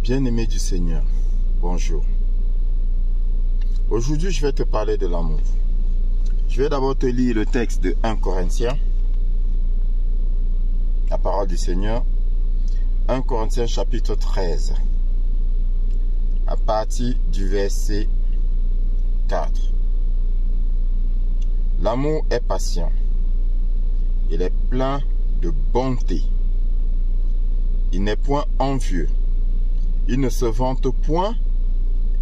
Bien-aimé du Seigneur, bonjour. Aujourd'hui, je vais te parler de l'amour. Je vais d'abord te lire le texte de 1 Corinthiens, la parole du Seigneur. 1 Corinthiens chapitre 13, à partir du verset 4. L'amour est patient, il est plein de bonté. Il n'est point envieux, il ne se vante point,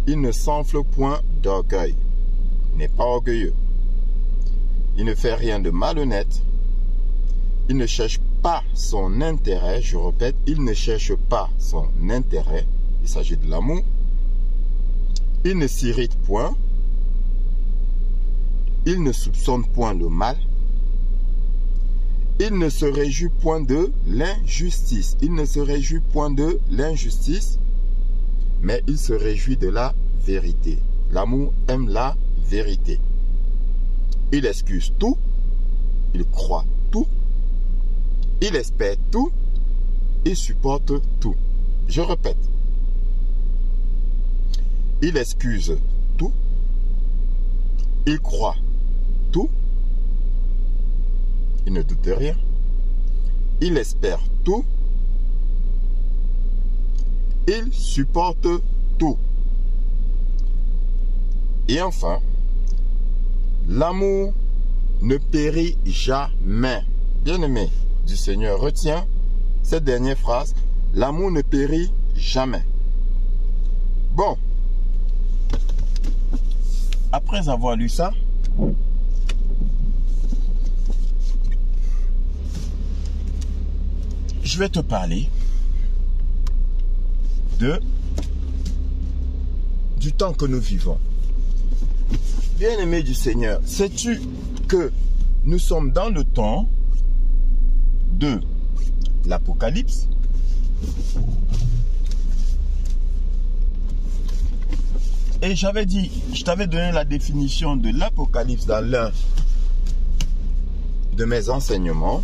il ne s'enfle point d'orgueil, il n'est pas orgueilleux, il ne fait rien de malhonnête, il ne cherche pas son intérêt, je répète, il ne cherche pas son intérêt, il s'agit de l'amour, il ne s'irrite point, il ne soupçonne point le mal, il ne se réjouit point de l'injustice. Il ne se réjouit point de l'injustice, mais il se réjouit de la vérité. L'amour aime la vérité. Il excuse tout, il croit tout, il espère tout, il supporte tout. Je répète. Il excuse tout, il croit tout, il ne doute rien, il espère tout, il supporte tout. Et enfin, l'amour ne périt jamais. Bien-aimé du Seigneur, retiens cette dernière phrase, l'amour ne périt jamais. Bon, après avoir lu ça, je vais te parler du temps que nous vivons. Bien-aimé du Seigneur, sais-tu que nous sommes dans le temps de l'Apocalypse? Et j'avais dit, je t'avais donné la définition de l'Apocalypse dans l'un de mes enseignements.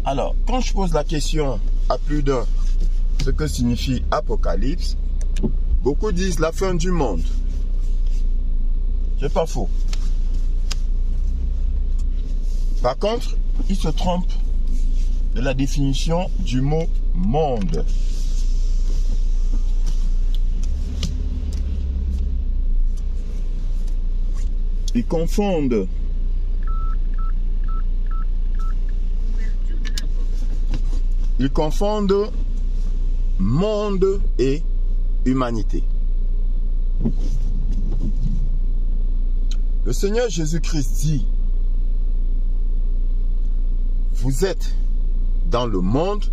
Alors, quand je pose la question à plus d'un, ce que signifie Apocalypse, beaucoup disent la fin du monde. C'est pas faux. Par contre, ils se trompent de la définition du mot monde. Ils confondent monde et humanité. Le Seigneur Jésus-Christ dit, vous êtes dans le monde,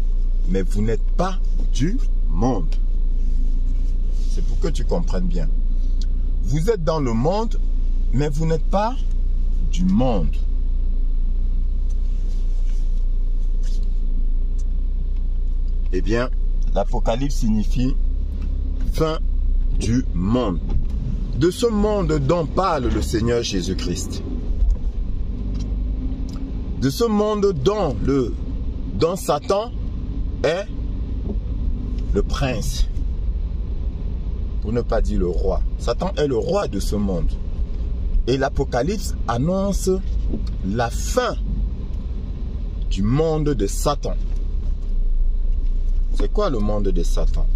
mais vous n'êtes pas du monde. C'est pour que tu comprennes bien. Vous êtes dans le monde, mais vous n'êtes pas du monde. Eh bien, l'Apocalypse signifie fin du monde. De ce monde dont parle le Seigneur Jésus-Christ. De ce monde dont Satan est le prince. Pour ne pas dire le roi. Satan est le roi de ce monde. Et l'Apocalypse annonce la fin du monde de Satan. C'est quoi le monde de Satan?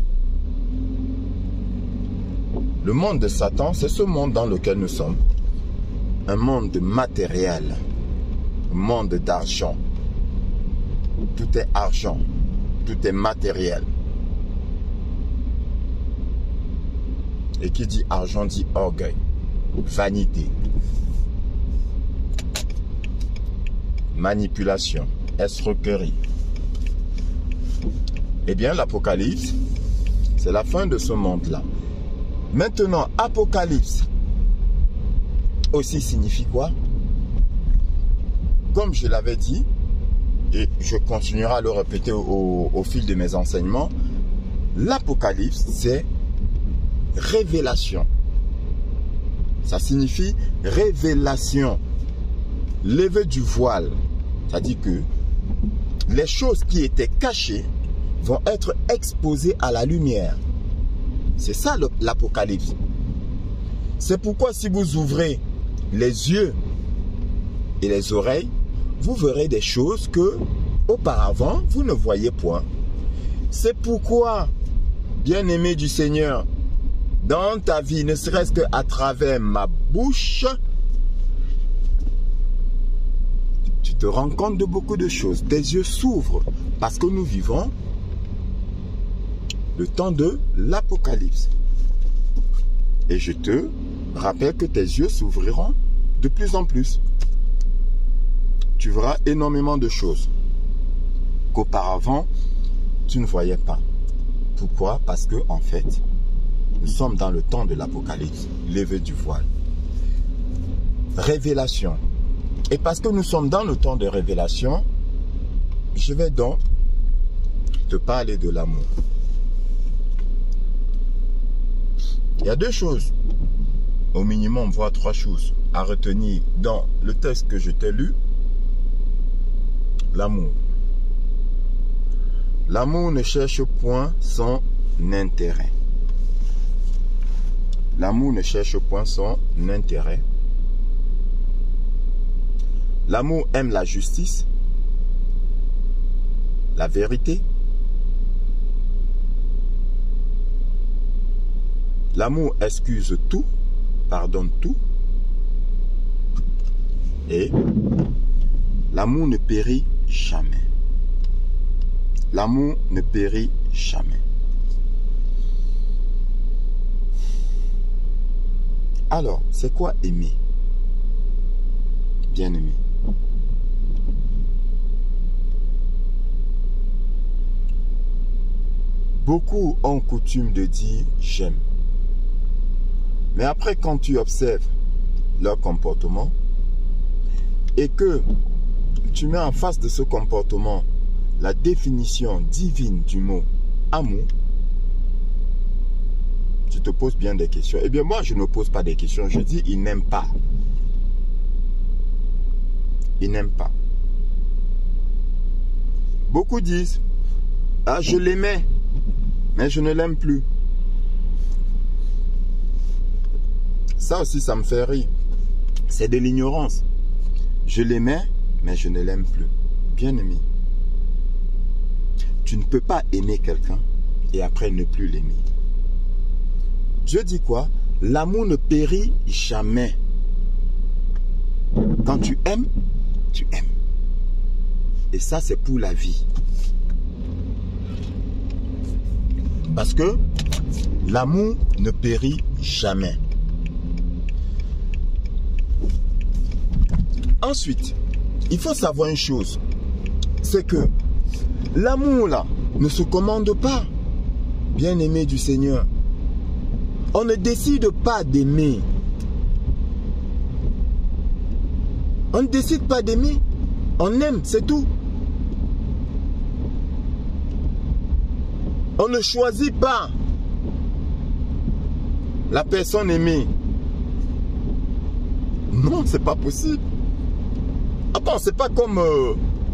Le monde de Satan, c'est ce monde dans lequel nous sommes. Un monde matériel. Un monde d'argent. Tout est argent. Tout est matériel. Et qui dit argent dit orgueil. Vanité. Manipulation. Escroquerie. Eh bien, l'Apocalypse, c'est la fin de ce monde-là. Maintenant, Apocalypse aussi signifie quoi? Comme je l'avais dit, et je continuerai à le répéter au fil de mes enseignements, l'Apocalypse, c'est révélation. Ça signifie révélation. Lever du voile. C'est-à-dire que les choses qui étaient cachées vont être exposés à la lumière. C'est ça l'Apocalypse. C'est pourquoi si vous ouvrez les yeux et les oreilles, vous verrez des choses que auparavant vous ne voyez point. C'est pourquoi, bien-aimé du Seigneur, dans ta vie, ne serait-ce qu'à travers ma bouche, tu te rends compte de beaucoup de choses. Tes yeux s'ouvrent parce que nous vivons le temps de l'Apocalypse. Et je te rappelle que tes yeux s'ouvriront de plus en plus. Tu verras énormément de choses qu'auparavant, tu ne voyais pas. Pourquoi? Parce que, en fait, nous sommes dans le temps de l'Apocalypse, levé du voile. Révélation. Et parce que nous sommes dans le temps de révélation, je vais donc te parler de l'amour. Il y a deux choses, au minimum, voire trois choses à retenir dans le texte que je t'ai lu. L'amour. L'amour ne cherche point son intérêt. L'amour ne cherche point son intérêt. L'amour aime la justice, la vérité. L'amour excuse tout, pardonne tout. Et l'amour ne périt jamais. L'amour ne périt jamais. Alors, c'est quoi aimer? Bien-aimé. Beaucoup ont coutume de dire « j'aime ». Mais après, quand tu observes leur comportement et que tu mets en face de ce comportement la définition divine du mot « amour », tu te poses bien des questions. Eh bien, moi, je ne pose pas des questions. Je dis « il n'aime pas ». Il n'aime pas. Beaucoup disent « ah, je l'aimais, mais je ne l'aime plus ». Ça aussi, ça me fait rire. C'est de l'ignorance. Je l'aimais, mais je ne l'aime plus. Bien-aimé, tu ne peux pas aimer quelqu'un et après ne plus l'aimer. Dieu dit quoi? L'amour ne périt jamais. Quand tu aimes, tu aimes. Et ça, c'est pour la vie. Parce que l'amour ne périt jamais. Ensuite, il faut savoir une chose. C'est que l'amour là ne se commande pas. Bien-aimé du Seigneur. On ne décide pas d'aimer. On ne décide pas d'aimer. On aime, c'est tout. On ne choisit pas la personne aimée. Non, c'est pas possible. Attends, c'est pas comme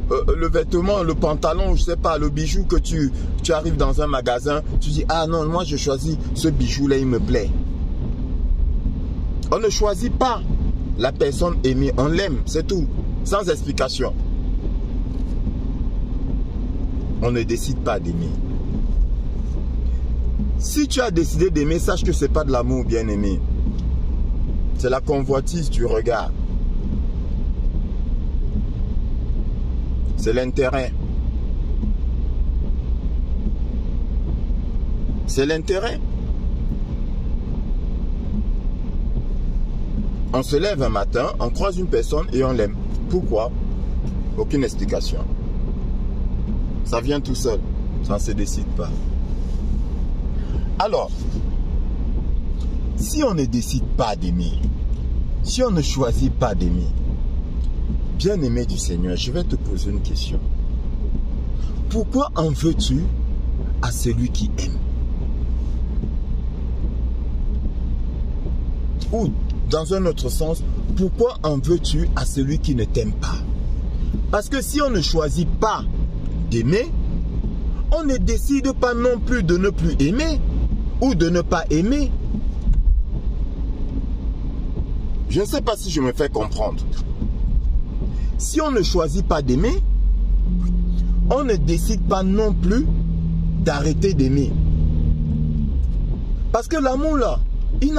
le vêtement, le pantalon, je sais pas, le bijou que tu arrives dans un magasin, tu dis, ah non, moi je choisis ce bijou-là, il me plaît. On ne choisit pas la personne aimée, on l'aime, c'est tout, sans explication. On ne décide pas d'aimer. Si tu as décidé d'aimer, sache que ce n'est pas de l'amour, bien-aimé. C'est la convoitise du regard. C'est l'intérêt. C'est l'intérêt. On se lève un matin, on croise une personne et on l'aime. Pourquoi? Aucune explication. Ça vient tout seul. Ça ne se décide pas. Alors, si on ne décide pas d'aimer, si on ne choisit pas d'aimer, bien-aimé du Seigneur, je vais te poser une question. Pourquoi en veux-tu à celui qui aime? Ou, dans un autre sens, pourquoi en veux-tu à celui qui ne t'aime pas? Parce que si on ne choisit pas d'aimer, on ne décide pas non plus de ne plus aimer ou de ne pas aimer. Je ne sais pas si je me fais comprendre. Si on ne choisit pas d'aimer, on ne décide pas non plus d'arrêter d'aimer. Parce que l'amour là, il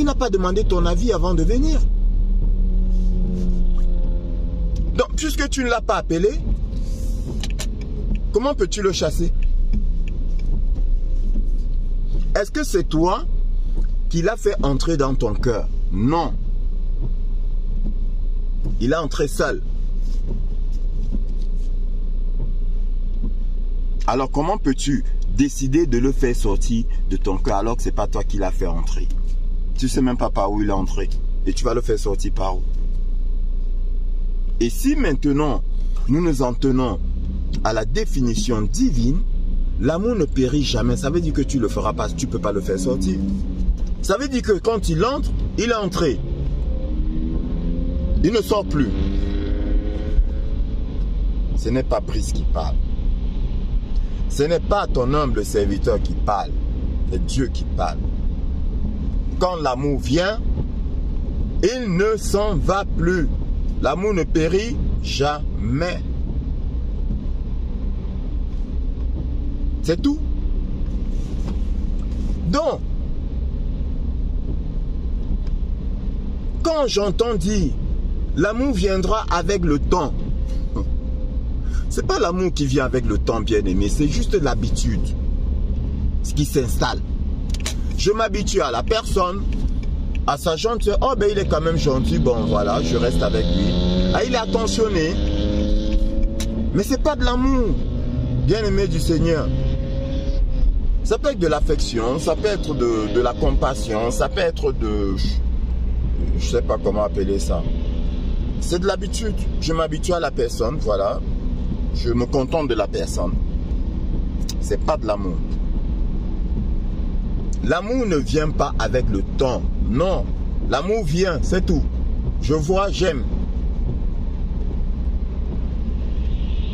n'a pas demandé ton avis avant de venir. Donc, puisque tu ne l'as pas appelé, comment peux-tu le chasser? Est-ce que c'est toi qui l'as fait entrer dans ton cœur? Non. Il est entré seul. Alors comment peux-tu décider de le faire sortir de ton cœur alors que ce n'est pas toi qui l'as fait entrer? Tu ne sais même pas par où il est entré. Et tu vas le faire sortir par où? Et si maintenant nous nous en tenons à la définition divine, l'amour ne périt jamais. Ça veut dire que tu ne le feras pas, tu ne peux pas le faire sortir. Ça veut dire que quand il entre, il est entré. Il ne sort plus. Ce n'est pas Brice qui parle. Ce n'est pas ton humble serviteur qui parle. C'est Dieu qui parle. Quand l'amour vient, il ne s'en va plus. L'amour ne périt jamais. C'est tout. Donc, quand j'entends dire l'amour viendra avec le temps, c'est pas l'amour qui vient avec le temps, bien aimé, c'est juste l'habitude, ce qui s'installe. Je m'habitue à la personne, à sa gentillesse. Oh ben il est quand même gentil, bon voilà, je reste avec lui. Ah, il est attentionné. Mais c'est pas de l'amour, bien aimé du Seigneur. Ça peut être de l'affection, ça peut être de la compassion, ça peut être de... Je sais pas comment appeler ça. C'est de l'habitude. Je m'habitue à la personne, voilà. Je me contente de la personne. C'est pas de l'amour. L'amour ne vient pas avec le temps. Non. L'amour vient, c'est tout. Je vois, j'aime.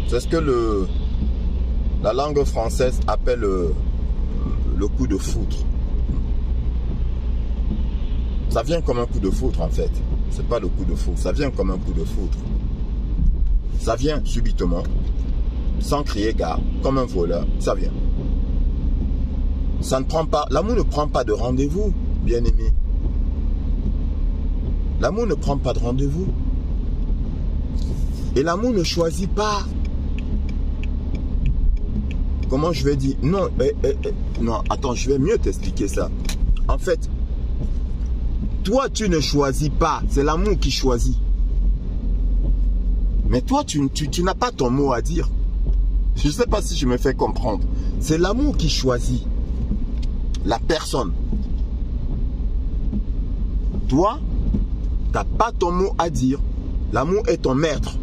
C'est ce que la langue française appelle le coup de foudre. Ça vient comme un coup de foudre en fait. C'est pas le coup de foudre, ça vient comme un coup de foudre. Ça vient subitement, sans crier gare, comme un voleur, ça vient. Ça ne prend pas, l'amour ne prend pas de rendez-vous, bien aimé. L'amour ne prend pas de rendez-vous. Et l'amour ne choisit pas. Comment je vais dire? Non, non, attends, je vais mieux t'expliquer ça. En fait, toi, tu ne choisis pas. C'est l'amour qui choisit. Mais toi, tu n'as pas ton mot à dire. Je ne sais pas si je me fais comprendre. C'est l'amour qui choisit la personne. Toi, tu n'as pas ton mot à dire. L'amour est ton maître.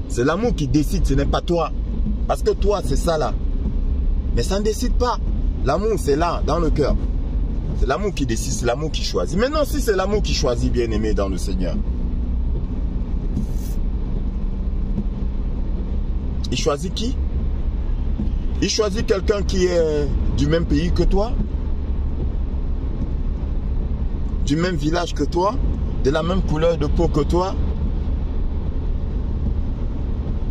C'est l'amour qui décide, ce n'est pas toi. Parce que toi, c'est ça là. Mais ça ne décide pas. L'amour, c'est là, dans le cœur. C'est l'amour qui décide, c'est l'amour qui choisit. Maintenant, si c'est l'amour qui choisit, bien aimé dans le Seigneur, il choisit qui? Il choisit quelqu'un qui est du même pays que toi, du même village que toi, de la même couleur de peau que toi.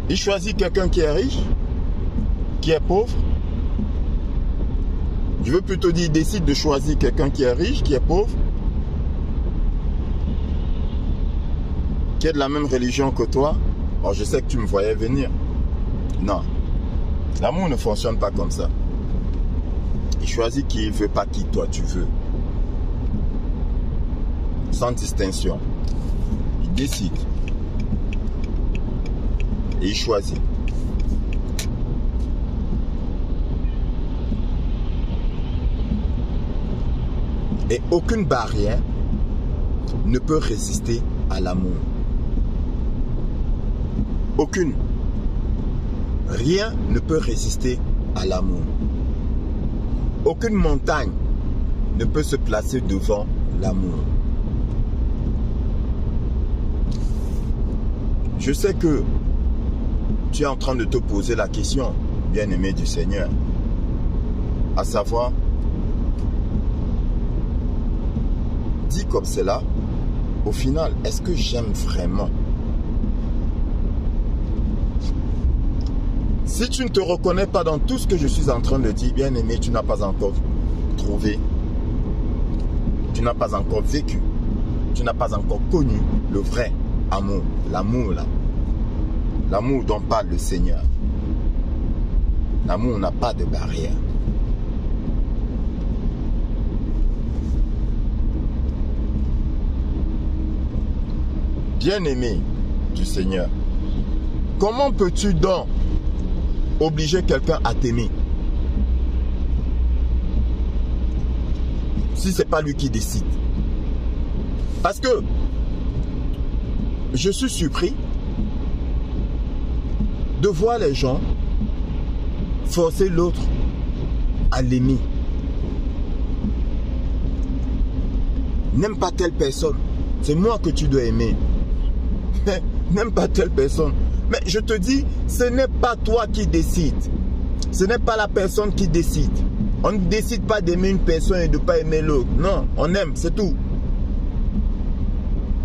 Il choisit quelqu'un qui est riche, qui est pauvre. Je veux plutôt dire, il décide de choisir quelqu'un qui est riche, qui est pauvre, qui est de la même religion que toi. Bon, je sais que tu me voyais venir. Non. L'amour ne fonctionne pas comme ça. Il choisit qui il veut, pas qui toi tu veux. Sans distinction. Il décide. Et il choisit. Et aucune barrière ne peut résister à l'amour. Aucune. Rien ne peut résister à l'amour. Aucune montagne ne peut se placer devant l'amour. Je sais que tu es en train de te poser la question. bien-aimé du Seigneur. À savoir, dit comme cela, au final, est-ce que j'aime vraiment? Si tu ne te reconnais pas dans tout ce que je suis en train de dire, bien-aimé, tu n'as pas encore trouvé, tu n'as pas encore vécu, tu n'as pas encore connu le vrai amour, l'amour là. L'amour dont parle le Seigneur. L'amour n'a pas de barrière. Bien-aimé du Seigneur, comment peux-tu donc obliger quelqu'un à t'aimer si ce n'est pas lui qui décide? Parce que je suis surpris de voir les gens forcer l'autre à l'aimer. N'aime pas telle personne, c'est moi que tu dois aimer. N'aime pas telle personne. Mais je te dis, ce n'est pas toi qui décides. Ce n'est pas la personne qui décide. On ne décide pas d'aimer une personne et de ne pas aimer l'autre. Non, on aime, c'est tout.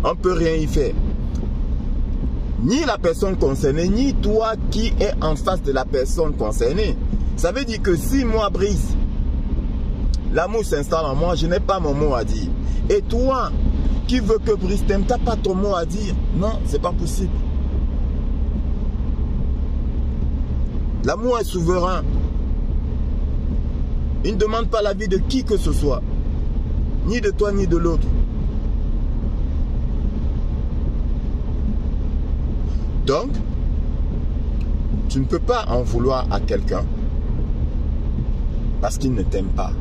On ne peut rien y faire. Ni la personne concernée, ni toi qui es en face de la personne concernée. Ça veut dire que si moi, Brice, l'amour s'installe en moi, je n'ai pas mon mot à dire. Et toi, qui veux que Brice t'aime, tu n'as pas ton mot à dire. Non, c'est pas possible. L'amour est souverain. Il ne demande pas l'avis de qui que ce soit. Ni de toi, ni de l'autre. Donc, tu ne peux pas en vouloir à quelqu'un parce qu'il ne t'aime pas.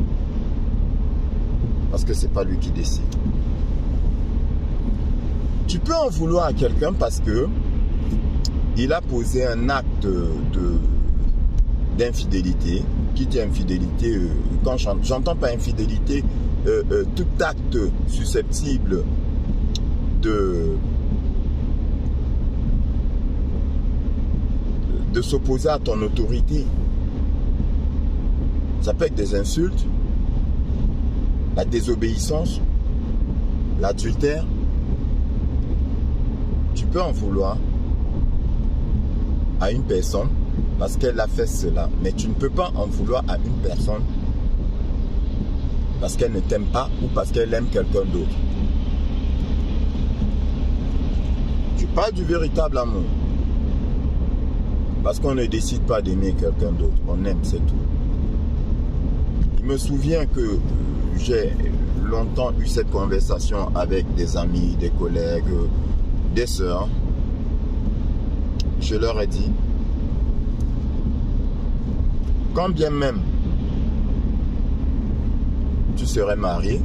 Parce que ce n'est pas lui qui décide. Tu peux en vouloir à quelqu'un parce que il a posé un acte d'infidélité. Qui dit infidélité, quand j'entends pas infidélité, tout acte susceptible de s'opposer à ton autorité. Ça peut être des insultes, la désobéissance, l'adultère. Tu peux en vouloir à une personne parce qu'elle a fait cela, mais tu ne peux pas en vouloir à une personne parce qu'elle ne t'aime pas ou parce qu'elle aime quelqu'un d'autre. Tu parles du véritable amour. Parce qu'on ne décide pas d'aimer quelqu'un d'autre. On aime, c'est tout. Je me souviens que j'ai longtemps eu cette conversation avec des amis, des collègues, des sœurs. Je leur ai dit, quand bien même tu serais marié,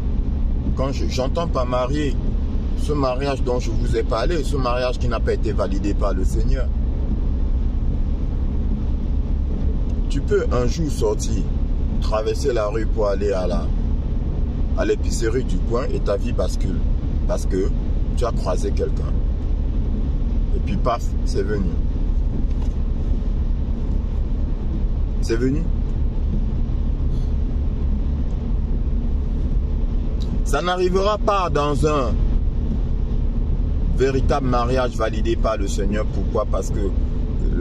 quand j'entends pas marié, ce mariage dont je vous ai parlé, ce mariage qui n'a pas été validé par le Seigneur, tu peux un jour sortir, traverser la rue pour aller à l'épicerie du coin et ta vie bascule. Parce que tu as croisé quelqu'un. Et puis paf, c'est venu. C'est venu. Ça n'arrivera pas dans un véritable mariage validé par le Seigneur. Pourquoi? Parce que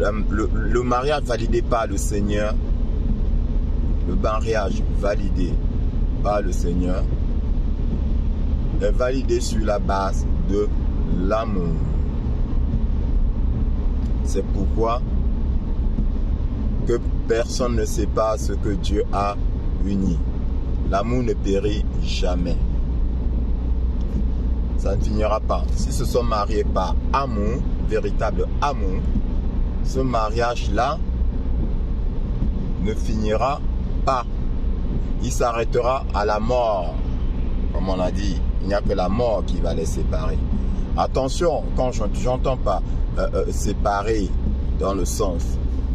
le mariage validé par le Seigneur, le mariage validé par le Seigneur est validé sur la base de l'amour. C'est pourquoi que personne ne sait pas ce que Dieu a uni. L'amour ne périt jamais. Ça ne finira pas. Si ce sont mariés par amour, véritable amour, ce mariage-là ne finira pas. Il s'arrêtera à la mort. Comme on a dit, il n'y a que la mort qui va les séparer. Attention, quand j'entends pas séparer dans le sens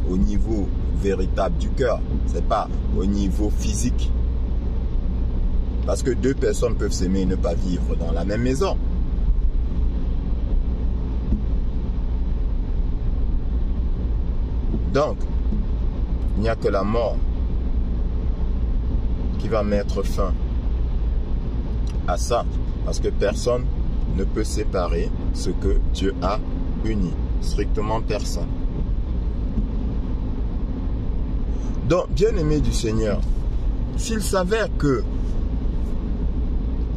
au niveau véritable du cœur, c'est pas au niveau physique. Parce que deux personnes peuvent s'aimer et ne pas vivre dans la même maison. Donc, il n'y a que la mort qui va mettre fin à ça. Parce que personne ne peut séparer ce que Dieu a uni. Strictement personne. Donc, bien-aimé du Seigneur, s'il s'avère que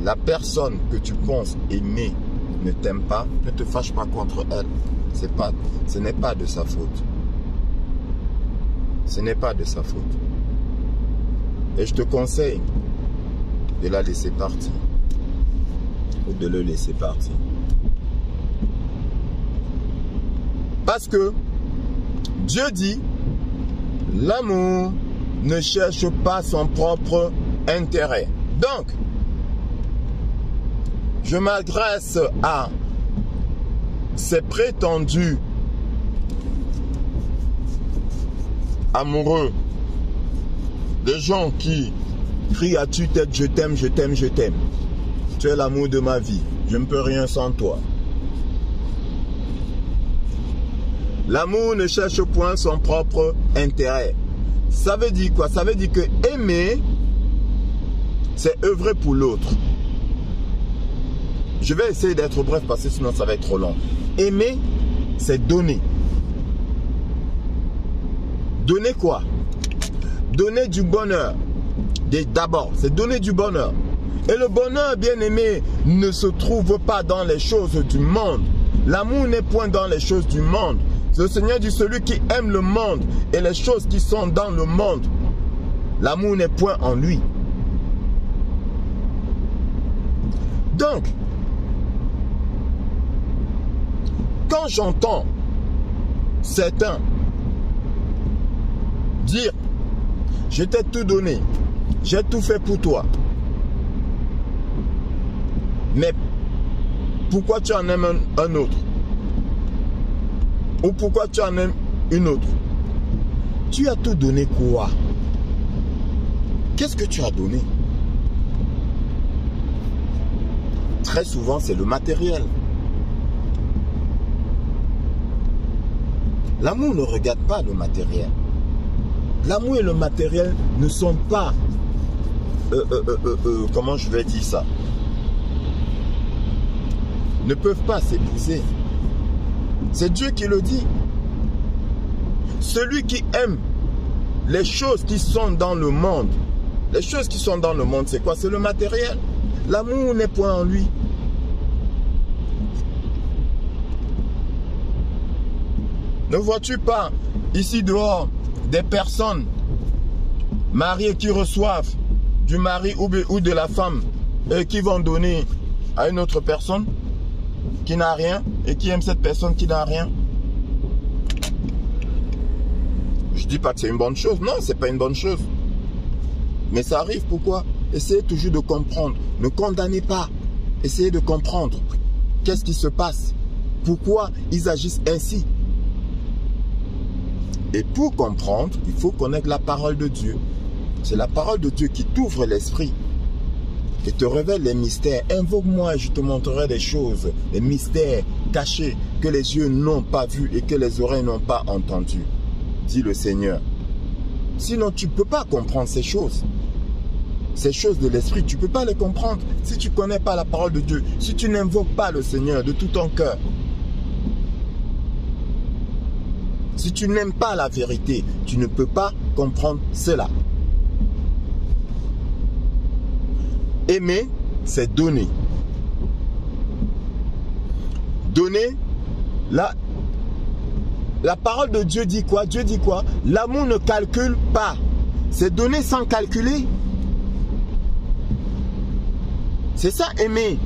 la personne que tu penses aimer ne t'aime pas, ne te fâche pas contre elle. Ce n'est pas de sa faute. Ce n'est pas de sa faute. Et je te conseille de la laisser partir. Ou de le laisser partir. Parce que Dieu dit, l'amour ne cherche pas son propre intérêt. Donc, je m'adresse à ces prétendus amoureux, des gens qui crient à tue-tête, je t'aime, je t'aime, je t'aime. Tu es l'amour de ma vie, je ne peux rien sans toi. L'amour ne cherche point son propre intérêt. Ça veut dire quoi? Ça veut dire que aimer, c'est œuvrer pour l'autre. Je vais essayer d'être bref parce que sinon ça va être trop long. Aimer, c'est donner. Donner quoi? Donner du bonheur. D'abord, c'est donner du bonheur. Et le bonheur, bien aimé, ne se trouve pas dans les choses du monde. L'amour n'est point dans les choses du monde. Le Seigneur dit, celui qui aime le monde et les choses qui sont dans le monde, l'amour n'est point en lui. Donc, quand j'entends certains dire, je t'ai tout donné, j'ai tout fait pour toi, mais pourquoi tu en aimes un autre? Ou pourquoi tu en aimes une autre? Tu as tout donné quoi? Qu'est-ce que tu as donné? Très souvent, c'est le matériel. L'amour ne regarde pas le matériel. L'amour et le matériel ne sont pas... comment je vais dire ça? Ne peuvent pas s'épouser. C'est Dieu qui le dit. Celui qui aime les choses qui sont dans le monde. Les choses qui sont dans le monde, c'est quoi? C'est le matériel. L'amour n'est point en lui. Ne vois-tu pas ici dehors des personnes mariées qui reçoivent du mari ou de la femme et qui vont donner à une autre personne qui n'a rien et qui aime cette personne qui n'a rien? Je ne dis pas que c'est une bonne chose. Non, ce n'est pas une bonne chose. Mais ça arrive, pourquoi? Essayez toujours de comprendre. Ne condamnez pas. Essayez de comprendre. Qu'est-ce qui se passe? Pourquoi ils agissent ainsi? Et pour comprendre, il faut connaître la parole de Dieu. C'est la parole de Dieu qui t'ouvre l'esprit et te révèle les mystères. Invoque-moi et je te montrerai des choses, des mystères cachés que les yeux n'ont pas vus et que les oreilles n'ont pas entendus, dit le Seigneur. Sinon, tu ne peux pas comprendre ces choses. Ces choses de l'esprit, tu ne peux pas les comprendre si tu ne connais pas la parole de Dieu, si tu n'invoques pas le Seigneur de tout ton cœur. Si tu n'aimes pas la vérité, tu ne peux pas comprendre cela. Aimer, c'est donner. Donner, la parole de Dieu dit quoi? Dieu dit quoi? L'amour ne calcule pas. C'est donner sans calculer. C'est ça, aimer.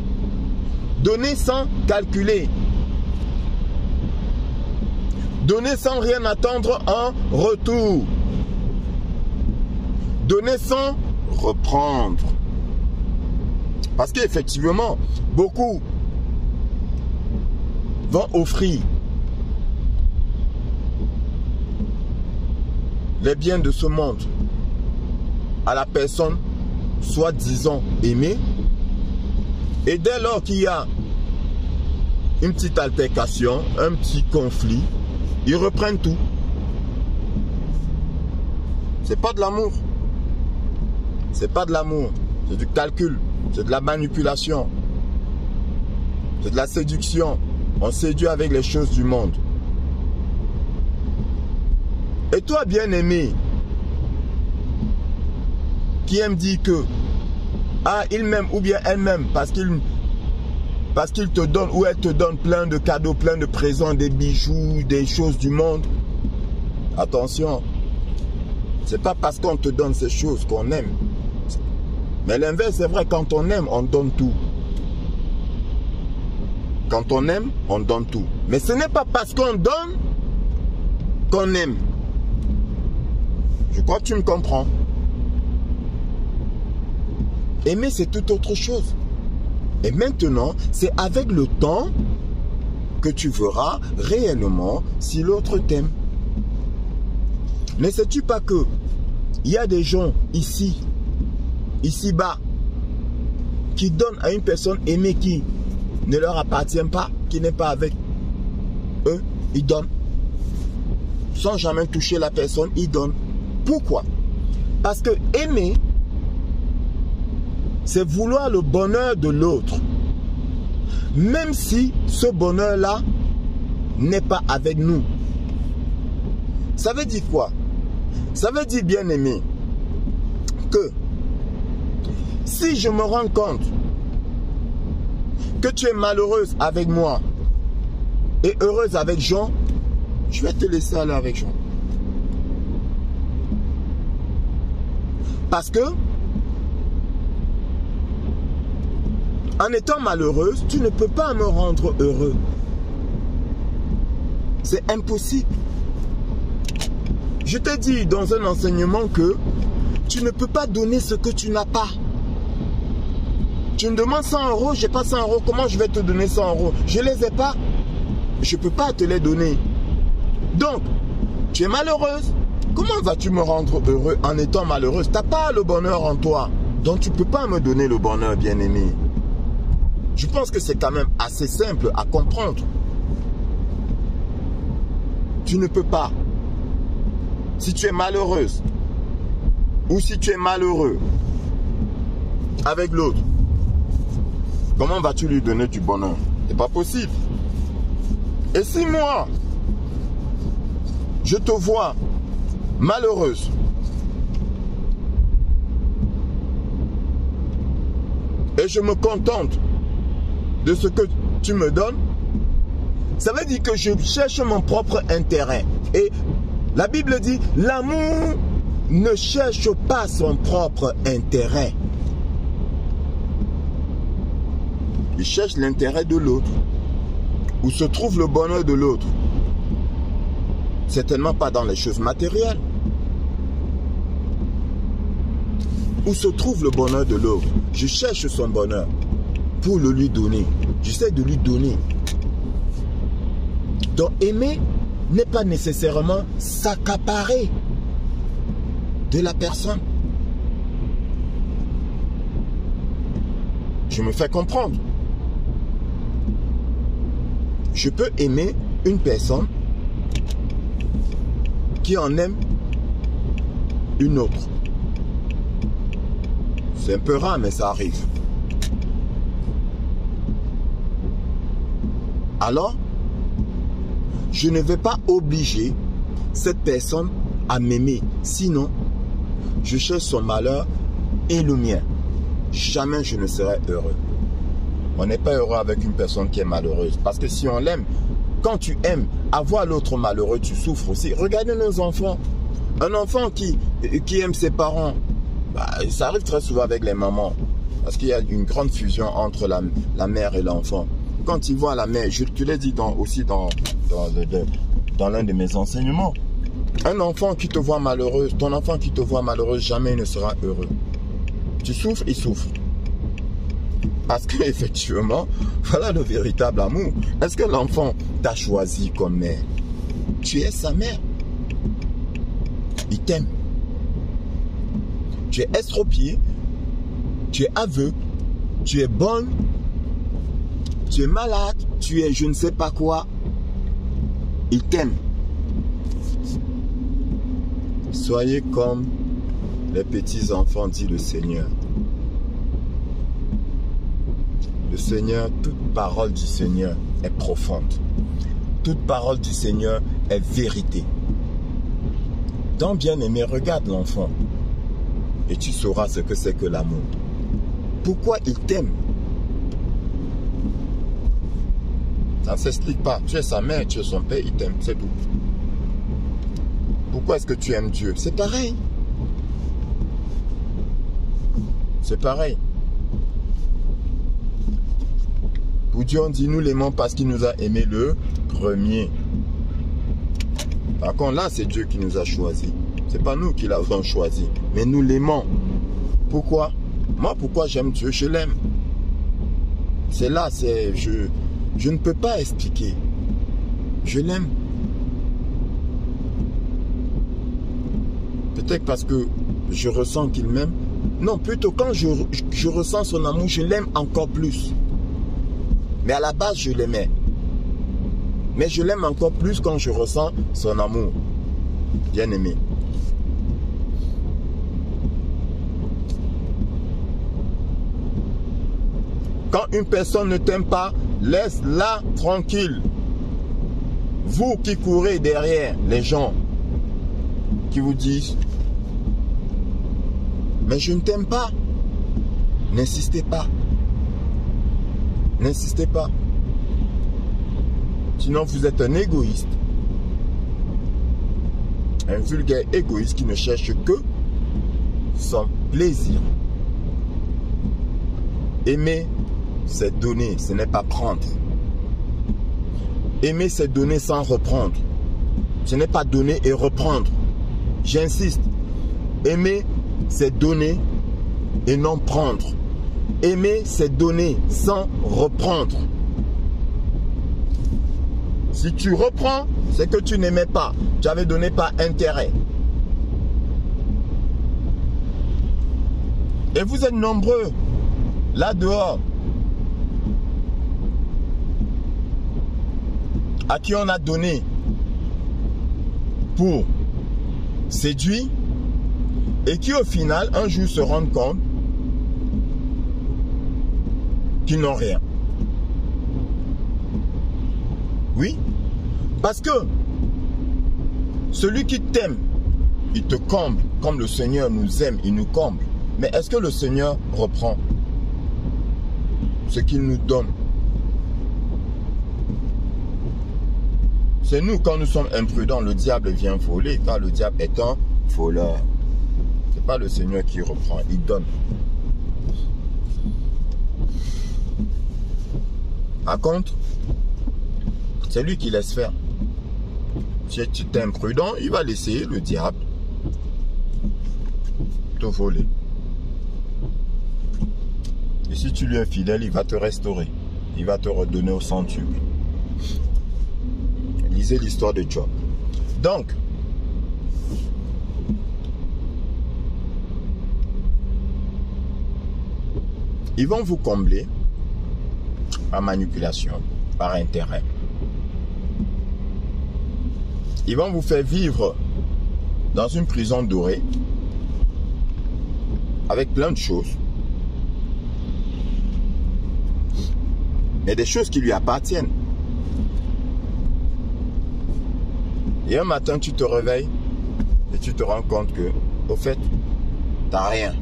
Donner sans calculer. Donner sans rien attendre en retour. Donner sans reprendre. Parce qu'effectivement, beaucoup vont offrir les biens de ce monde à la personne soi-disant aimée. Et dès lors qu'il y a une petite altercation, un petit conflit, ils reprennent tout. C'est pas de l'amour. C'est pas de l'amour. C'est du calcul. C'est de la manipulation. C'est de la séduction. On séduit avec les choses du monde. Et toi, bien-aimé, qui aime dire que il m'aime ou bien elle m'aime parce qu'il te donne ou elle te donne plein de cadeaux, plein de présents, des bijoux, des choses du monde. Attention, c'est pas parce qu'on te donne ces choses qu'on aime. Mais l'inverse, c'est vrai, quand on aime, on donne tout. Quand on aime, on donne tout. Mais ce n'est pas parce qu'on donne qu'on aime. Je crois que tu me comprends. Aimer, c'est tout autre chose. Et maintenant, c'est avec le temps que tu verras réellement si l'autre t'aime. Ne sais-tu pas que il y a des gens ici-bas, qui donnent à une personne aimée qui ne leur appartient pas, qui n'est pas avec eux, ils donnent. Sans jamais toucher la personne, ils donnent. Pourquoi? Parce que aimer, c'est vouloir le bonheur de l'autre. Même si ce bonheur-là n'est pas avec nous. Ça veut dire quoi? Ça veut dire, bien-aimé, que si je me rends compte que tu es malheureuse avec moi et heureuse avec Jean, je vais te laisser aller avec Jean. Parce que en étant malheureuse, tu ne peux pas me rendre heureux. C'est impossible. Je t'ai dit dans un enseignement que tu ne peux pas donner ce que tu n'as pas. Tu me demandes 100 euros, je n'ai pas 100 euros, comment je vais te donner 100 euros? Je ne les ai pas. Je ne peux pas te les donner. Donc, tu es malheureuse. Comment vas-tu me rendre heureux en étant malheureuse? Tu n'as pas le bonheur en toi. Donc, tu ne peux pas me donner le bonheur, bien-aimé. Je pense que c'est quand même assez simple à comprendre. Tu ne peux pas. Si tu es malheureuse ou si tu es malheureux avec l'autre, comment vas-tu lui donner du bonheur? C'est pas possible. Et si moi, je te vois malheureuse, et je me contente de ce que tu me donnes, ça veut dire que je cherche mon propre intérêt. Et la Bible dit, l'amour ne cherche pas son propre intérêt. Il cherche l'intérêt de l'autre. Où se trouve le bonheur de l'autre? Certainement pas dans les choses matérielles. Où se trouve le bonheur de l'autre? Je cherche son bonheur pour le lui donner. J'essaie de lui donner. Donc aimer n'est pas nécessairement s'accaparer de la personne. Je me fais comprendre. Je peux aimer une personne qui en aime une autre. C'est un peu rare, mais ça arrive. Alors, je ne vais pas obliger cette personne à m'aimer. Sinon, je cherche son malheur et le mien. Jamais je ne serai heureux. On n'est pas heureux avec une personne qui est malheureuse. Parce que si on l'aime, quand tu aimes, avoir l'autre malheureux, tu souffres aussi. Regardez nos enfants. Un enfant qui aime ses parents, ça arrive très souvent avec les mamans. Parce qu'il y a une grande fusion entre la mère et l'enfant. Quand il voit la mère, je te l'ai dit aussi dans l'un de mes enseignements. Un enfant qui te voit malheureuse, ton enfant qui te voit malheureuse, jamais il ne sera heureux. Tu souffres, il souffre. Parce qu'effectivement, voilà le véritable amour. Est-ce que l'enfant t'a choisi comme mère? Tu es sa mère. Il t'aime. Tu es estropié, tu es aveugle, tu es bonne, tu es malade, tu es je ne sais pas quoi. Il t'aime. Soyez comme les petits enfants, dit le Seigneur. Le Seigneur, toute parole du Seigneur est profonde. Toute parole du Seigneur est vérité. Donc, bien-aimé, regarde l'enfant et tu sauras ce que c'est que l'amour. Pourquoi il t'aime? Ça ne s'explique pas. Tu es sa mère, tu es son père, il t'aime, c'est tout. Pourquoi est-ce que tu aimes Dieu? C'est pareil. C'est pareil. Pour Dieu, on dit nous l'aimons parce qu'il nous a aimé le premier. Par contre, là, c'est Dieu qui nous a choisis. C'est pas nous qui l'avons choisi, mais nous l'aimons. Pourquoi? Moi, pourquoi j'aime Dieu? Je l'aime. C'est là, je ne peux pas expliquer. Je l'aime. Peut-être parce que je ressens qu'il m'aime. Non, plutôt quand je ressens son amour, je l'aime encore plus. Mais à la base, je l'aimais. Mais je l'aime encore plus quand je ressens son amour. Bien aimé. Quand une personne ne t'aime pas, laisse-la tranquille. Vous qui courez derrière les gens qui vous disent « Mais je ne t'aime pas », n'insistez pas. N'insistez pas. Sinon, vous êtes un égoïste. Un vulgaire égoïste qui ne cherche que son plaisir. Aimer, c'est donner, ce n'est pas prendre. Aimer, c'est donner sans reprendre. Ce n'est pas donner et reprendre. J'insiste. Aimer, c'est donner et non prendre. Aimer, c'est donner sans reprendre. Si tu reprends, c'est que tu n'aimais pas. Tu avais donné par intérêt. Et vous êtes nombreux, là dehors, à qui on a donné pour séduire et qui au final, un jour se rendent compte qu'ils n'ont rien. Oui, parce que celui qui t'aime, il te comble, comme le Seigneur nous aime, il nous comble. Mais est-ce que le Seigneur reprend ce qu'il nous donne? C'est nous, quand nous sommes imprudents, le diable vient voler, car le diable est un voleur. Ce n'est pas le Seigneur qui reprend, il donne. Par contre, c'est lui qui laisse faire. Si tu es imprudent, il va laisser le diable te voler. Et si tu lui es fidèle, il va te restaurer. Il va te redonner au centuple. Lisez l'histoire de Job. Donc, ils vont vous combler par manipulation, par intérêt. Ils vont vous faire vivre dans une prison dorée avec plein de choses. Mais des choses qui lui appartiennent. Et un matin, tu te réveilles et tu te rends compte que, au fait, tu n'as rien.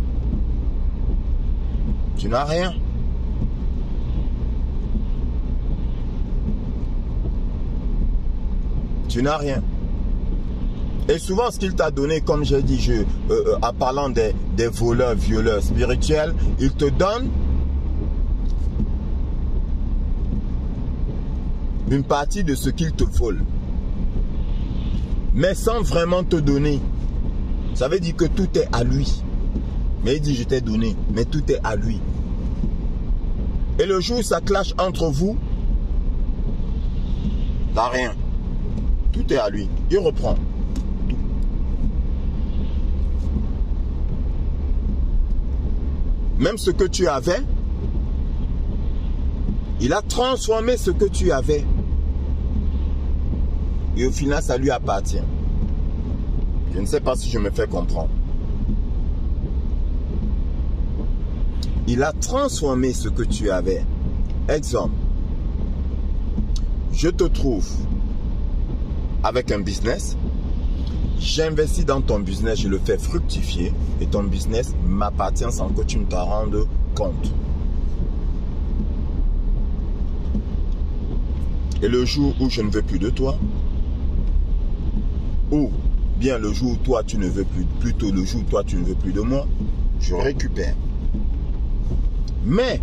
Tu n'as rien. Tu n'as rien. Et souvent, ce qu'il t'a donné, comme j'ai dit, en parlant des voleurs, violeurs spirituels, il te donne une partie de ce qu'il te vole. Mais sans vraiment te donner. Ça veut dire que tout est à lui. Mais il dit, je t'ai donné, mais tout est à lui. Et le jour où ça clash entre vous, t'as rien. Tout est à lui. Il reprend. Tout. Même ce que tu avais, il a transformé ce que tu avais. Et au final, ça lui appartient. Je ne sais pas si je me fais comprendre. Il a transformé ce que tu avais. Exemple, je te trouve avec un business, j'investis dans ton business, je le fais fructifier et ton business m'appartient sans que tu ne t'en rendes compte. Et le jour où je ne veux plus de toi, ou bien le jour où toi tu ne veux plus, plutôt le jour où toi tu ne veux plus de moi, je récupère. Mais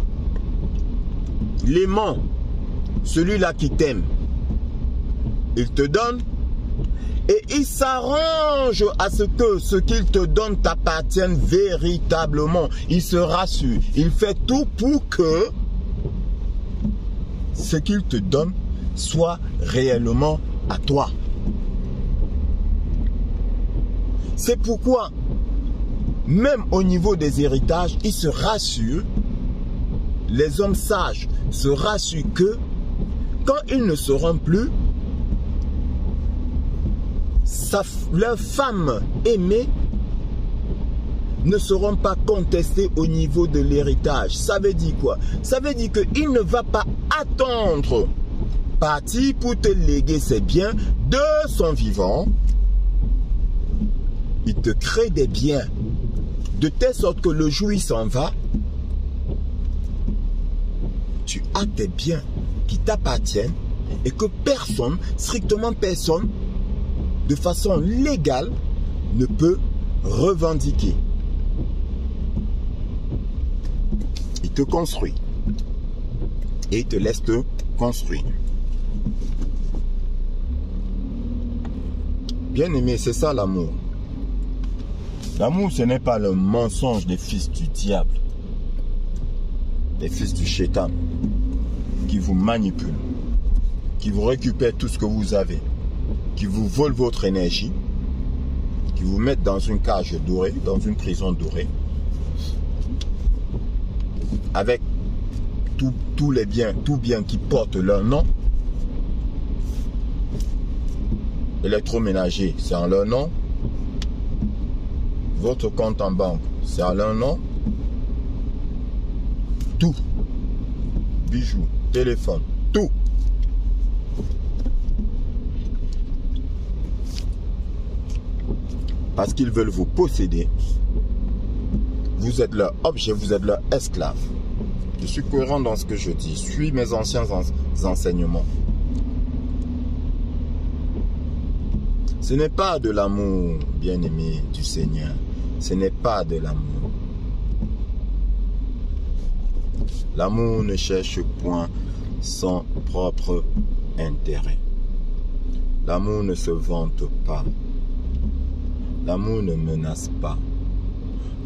l'aimant, celui-là qui t'aime, il te donne et il s'arrange à ce que ce qu'il te donne t'appartienne véritablement. Il se rassure, il fait tout pour que ce qu'il te donne soit réellement à toi. C'est pourquoi, même au niveau des héritages, il se rassure. Les hommes sages se rassurent que quand ils ne seront plus, leurs femmes aimées ne seront pas contestées au niveau de l'héritage. Ça veut dire quoi? Ça veut dire qu'il ne va pas attendre partir pour te léguer ses biens de son vivant. Il te crée des biens de telle sorte que le jour où il s'en va, tu as tes biens qui t'appartiennent et que personne, strictement personne, de façon légale, ne peut revendiquer. Il te construit et il te laisse te construire. Bien-aimé, c'est ça l'amour. L'amour, ce n'est pas le mensonge des fils du diable, des fils du Shaitan, qui vous manipulent, qui vous récupèrent tout ce que vous avez, qui vous volent votre énergie, qui vous mettent dans une cage dorée, dans une prison dorée, avec tous les biens, tout bien qui portent leur nom. Électroménager, c'est en leur nom. Votre compte en banque, c'est en leur nom. Tout. Bijoux, téléphone, tout. Parce qu'ils veulent vous posséder. Vous êtes leur objet, vous êtes leur esclave. Je suis cohérent dans ce que je dis. Suis mes anciens enseignements. Ce n'est pas de l'amour, bien-aimé du Seigneur. Ce n'est pas de l'amour. L'amour ne cherche point son propre intérêt. L'amour ne se vante pas. L'amour ne menace pas.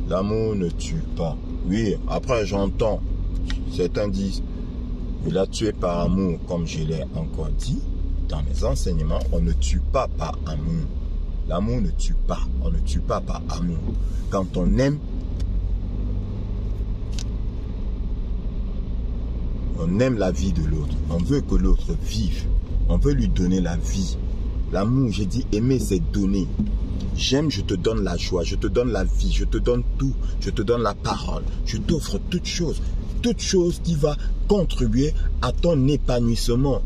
L'amour ne tue pas. Oui, après j'entends, certains disent, il a tué par amour, comme je l'ai encore dit. Dans mes enseignements, on ne tue pas par amour. L'amour ne tue pas. On ne tue pas par amour. Quand on aime, on aime la vie de l'autre. On veut que l'autre vive. On veut lui donner la vie. L'amour, j'ai dit aimer, c'est donner. J'aime, je te donne la joie, je te donne la vie, je te donne tout. Je te donne la parole. Je t'offre toute chose. Toute chose qui va contribuer à ton épanouissement,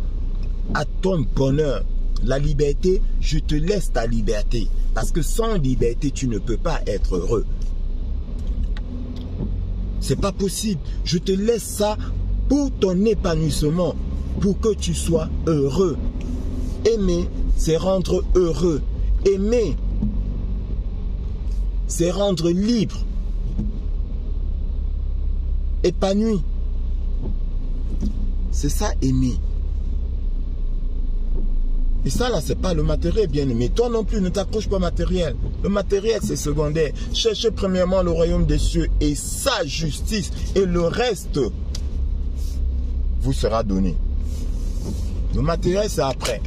à ton bonheur. La liberté, je te laisse ta liberté. Parce que sans liberté, tu ne peux pas être heureux. C'est pas possible. Je te laisse ça pour ton épanouissement, pour que tu sois heureux. Aimer, c'est rendre heureux. Aimer, c'est rendre libre, épanoui. C'est ça aimer. Et ça là, c'est pas le matériel, bien aimé. Toi non plus, ne t'accroche pas au matériel. Le matériel, c'est secondaire. Cherchez premièrement le royaume des cieux et sa justice. Et le reste vous sera donné. Le matériel, c'est après.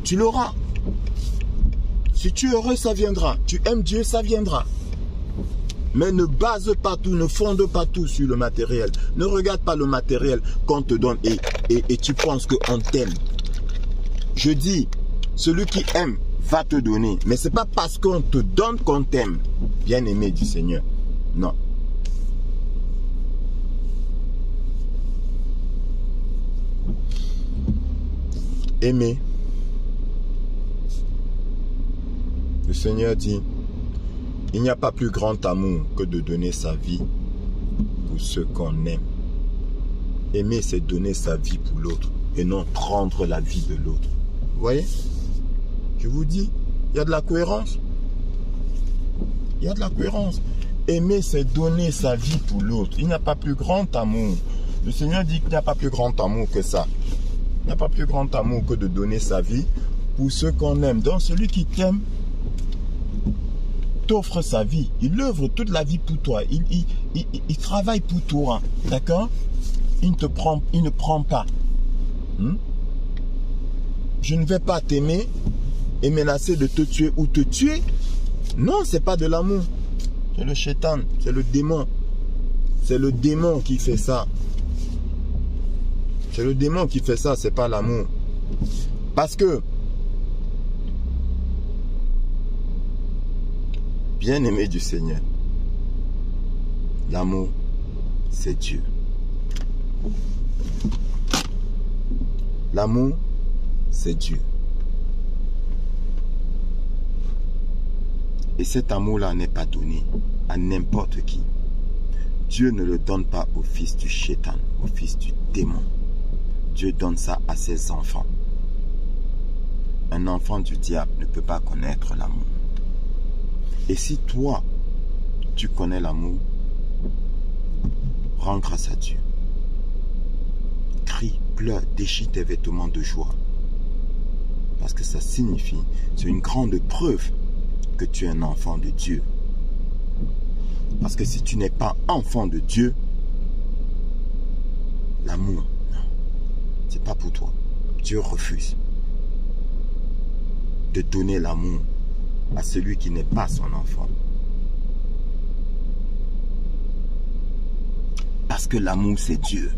Tu l'auras. Si tu es heureux, ça viendra. Tu aimes Dieu, ça viendra. Mais ne base pas tout, ne fonde pas tout sur le matériel. Ne regarde pas le matériel qu'on te donne et tu penses qu'on t'aime. Je dis, Celui qui aime va te donner. Mais ce n'est pas parce qu'on te donne qu'on t'aime, bien-aimé du Seigneur. Non. Aimer. Le Seigneur dit, il n'y a pas plus grand amour que de donner sa vie pour ceux qu'on aime. Aimer, c'est donner sa vie pour l'autre et non prendre la vie de l'autre. Vous voyez? Je vous dis, il y a de la cohérence. Il y a de la cohérence. Aimer, c'est donner sa vie pour l'autre. Il n'y a pas plus grand amour. Le Seigneur dit qu'il n'y a pas plus grand amour que ça. Il n'y a pas plus grand amour que de donner sa vie pour ceux qu'on aime. Donc celui qui t'aime t'offre sa vie. Il œuvre toute la vie pour toi. Il travaille pour toi. D'accord? Il ne prend pas. Je ne vais pas t'aimer et menacer de te tuer ou te tuer. Non, ce n'est pas de l'amour. C'est le shaitan, c'est le démon. C'est le démon qui fait ça. C'est le démon qui fait ça, c'est pas l'amour. Parce que, bien-aimé du Seigneur, l'amour, c'est Dieu. L'amour, c'est Dieu. Et cet amour-là n'est pas donné à n'importe qui. Dieu ne le donne pas au fils du shaitan, au fils du démon. Dieu donne ça à ses enfants. Un enfant du diable ne peut pas connaître l'amour. Et si toi, tu connais l'amour, rends grâce à Dieu. Crie, pleure, déchire tes vêtements de joie. Parce que ça signifie, c'est une grande preuve que tu es un enfant de Dieu. Parce que si tu n'es pas enfant de Dieu, l'amour, non, c'est pas pour toi. Dieu refuse de donner l'amour à celui qui n'est pas son enfant. Parce que l'amour, c'est Dieu.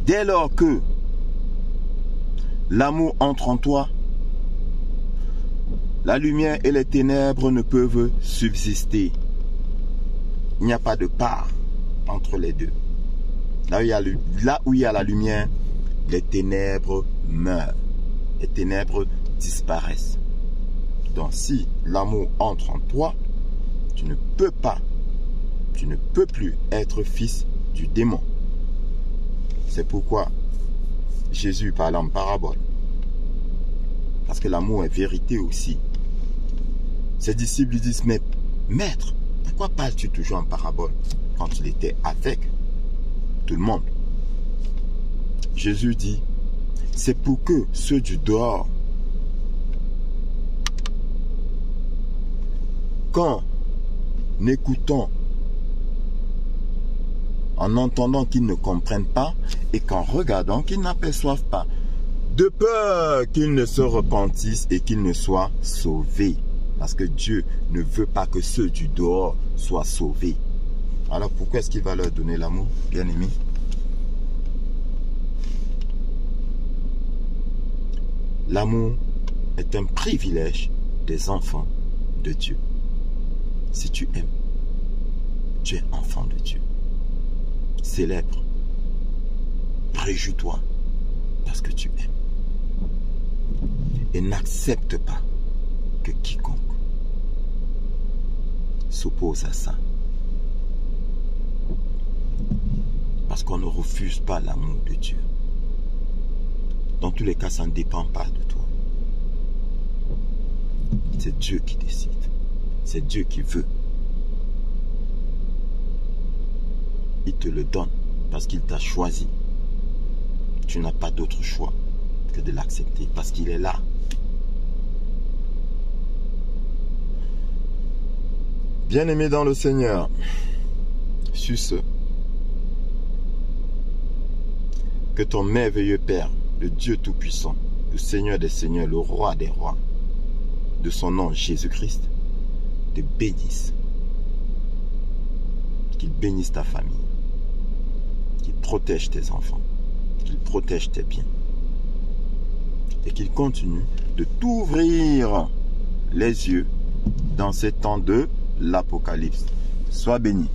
Dès lors que l'amour entre en toi, la lumière et les ténèbres ne peuvent subsister. Il n'y a pas de part entre les deux. Là où il y a la lumière, les ténèbres meurent. Les ténèbres disparaissent. Donc si l'amour entre en toi, tu ne peux plus être fils du démon. C'est pourquoi Jésus parle en parabole. Parce que l'amour est vérité aussi. Ses disciples lui disent, mais maître, pourquoi parles-tu toujours en parabole quand il était avec tout le monde? Jésus dit, c'est pour que ceux du dehors, qu'en écoutant, en entendant qu'ils ne comprennent pas et qu'en regardant qu'ils n'aperçoivent pas, de peur qu'ils ne se repentissent et qu'ils ne soient sauvés. Parce que Dieu ne veut pas que ceux du dehors soient sauvés. Alors pourquoi est-ce qu'il va leur donner l'amour, bien-aimé? L'amour est un privilège des enfants de Dieu. Si tu aimes, tu es enfant de Dieu. Célèbre, réjouis-toi parce que tu aimes. Et n'accepte pas que quiconque s'oppose à ça. Parce qu'on ne refuse pas l'amour de Dieu. Dans tous les cas, ça ne dépend pas de toi. C'est Dieu qui décide. C'est Dieu qui veut. Il te le donne parce qu'il t'a choisi. Tu n'as pas d'autre choix que de l'accepter parce qu'il est là. Bien-aimé dans le Seigneur, sur ce, que ton merveilleux Père, le Dieu Tout-Puissant, le Seigneur des Seigneurs, le Roi des Rois, de son nom Jésus-Christ, te bénisse. Qu'il bénisse ta famille, qu'il protège tes enfants, qu'il protège tes biens. Et qu'il continue de t'ouvrir les yeux dans ces temps de l'Apocalypse. Sois béni.